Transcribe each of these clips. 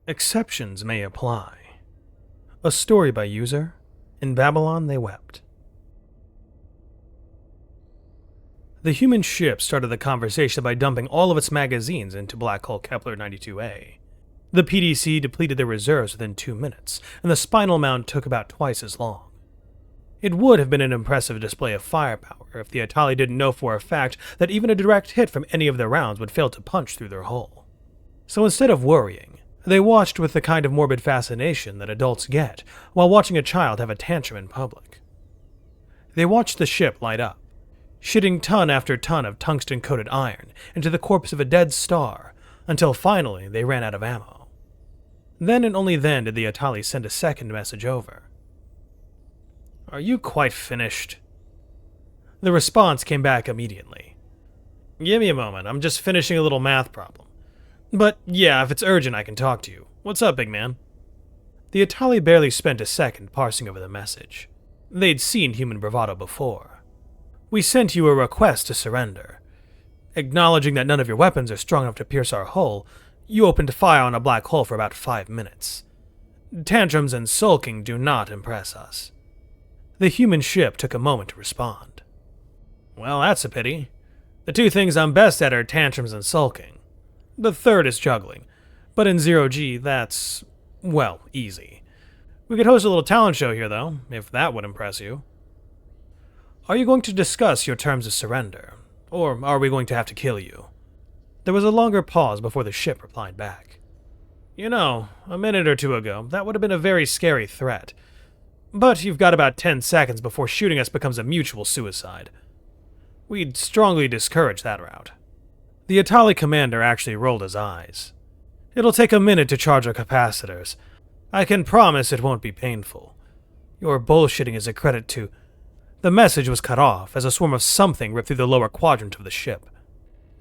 Exceptions may apply. A story by user In Babylon They Wept. The human ship started the conversation by dumping all of its magazines into Black Hole Kepler 92A. The PDC depleted their reserves within 2 minutes, and the spinal mound took about twice as long. It would have been an impressive display of firepower if the Atali didn't know for a fact that even a direct hit from any of their rounds would fail to punch through their hull. So instead of worrying, they watched with the kind of morbid fascination that adults get while watching a child have a tantrum in public. They watched the ship light up, shitting ton after ton of tungsten-coated iron into the corpse of a dead star, until finally they ran out of ammo. Then and only then did the Atali send a second message over. "Are you quite finished?" The response came back immediately. "Give me a moment, I'm just finishing a little math problem. But yeah, if it's urgent I can talk to you. What's up, big man?" The Atali barely spent a second parsing over the message. They'd seen human bravado before. "We sent you a request to surrender. Acknowledging that none of your weapons are strong enough to pierce our hull, you opened fire on a black hole for about 5 minutes. Tantrums and sulking do not impress us." The human ship took a moment to respond. "Well, that's a pity. The two things I'm best at are tantrums and sulking. The third is juggling, but in 0G, that's, well, easy. We could host a little talent show here, though, if that would impress you. Are you going to discuss your terms of surrender, or are we going to have to kill you?" There was a longer pause before the ship replied back. "You know, a minute or two ago, that would have been a very scary threat. But you've got about 10 seconds before shooting us becomes a mutual suicide. We'd strongly discourage that route." The Atali commander actually rolled his eyes. "It'll take a minute to charge our capacitors. I can promise it won't be painful. Your bullshitting is a credit to..." The message was cut off as a swarm of something ripped through the lower quadrant of the ship.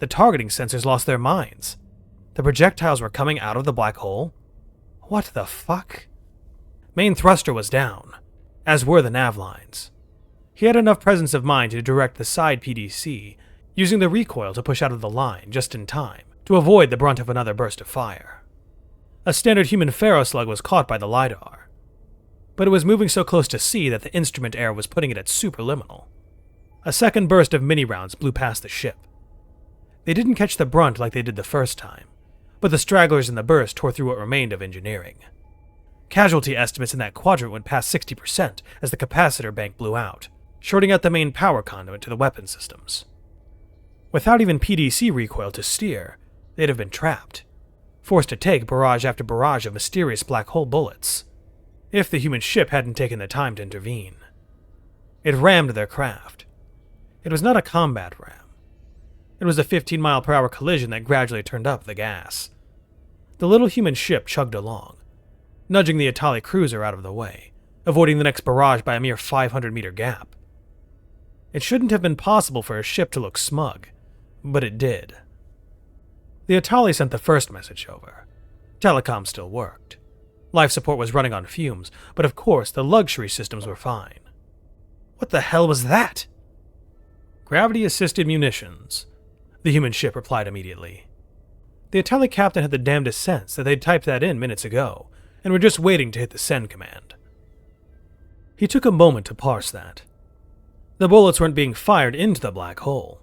The targeting sensors lost their minds. The projectiles were coming out of the black hole? What the fuck? Main thruster was down, as were the nav lines. He had enough presence of mind to direct the side PDC, using the recoil to push out of the line just in time to avoid the brunt of another burst of fire. A standard human ferroslug was caught by the LiDAR, but it was moving so close to C that the instrument error was putting it at superliminal. A second burst of mini-rounds blew past the ship. They didn't catch the brunt like they did the first time, but the stragglers in the burst tore through what remained of engineering. Casualty estimates in that quadrant went past 60% as the capacitor bank blew out, shorting out the main power conduit to the weapon systems. Without even PDC recoil to steer, they'd have been trapped, forced to take barrage after barrage of mysterious black hole bullets, if the human ship hadn't taken the time to intervene. It rammed their craft. It was not a combat ram. It was a 15-mile-per-hour collision that gradually turned up the gas. The little human ship chugged along, nudging the Atali cruiser out of the way, avoiding the next barrage by a mere 500-meter gap. It shouldn't have been possible for a ship to look smug, but it did. The Atali sent the first message over. Telecom still worked. Life support was running on fumes, but of course the luxury systems were fine. What the hell was that? "Gravity-assisted munitions," the human ship replied immediately. The Atali captain had the damnedest sense that they'd typed that in minutes ago, and were just waiting to hit the send command. He took a moment to parse that. The bullets weren't being fired into the black hole.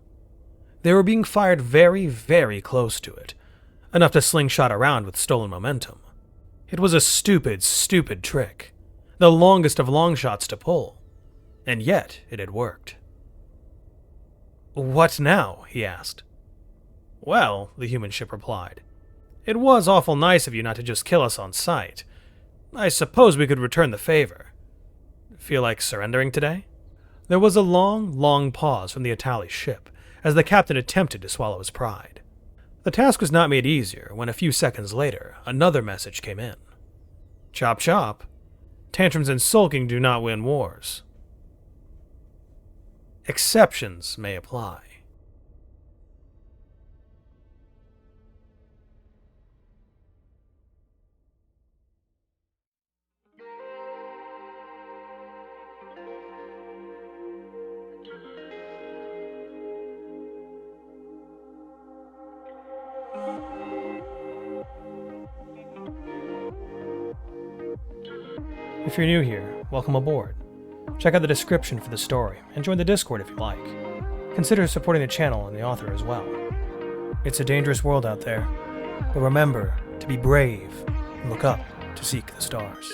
They were being fired very, very close to it, enough to slingshot around with stolen momentum. It was a stupid, stupid trick, the longest of long shots to pull, and yet it had worked. "What now?" he asked. "Well," the human ship replied, "it was awful nice of you not to just kill us on sight. I suppose we could return the favor. Feel like surrendering today?" There was a long, long pause from the Atali ship as the captain attempted to swallow his pride. The task was not made easier when a few seconds later another message came in. "Chop chop. Tantrums and sulking do not win wars. Exceptions may apply." If you're new here, welcome aboard. Check out the description for the story, and join the Discord if you like. Consider supporting the channel and the author as well. It's a dangerous world out there, but remember to be brave and look up to seek the stars.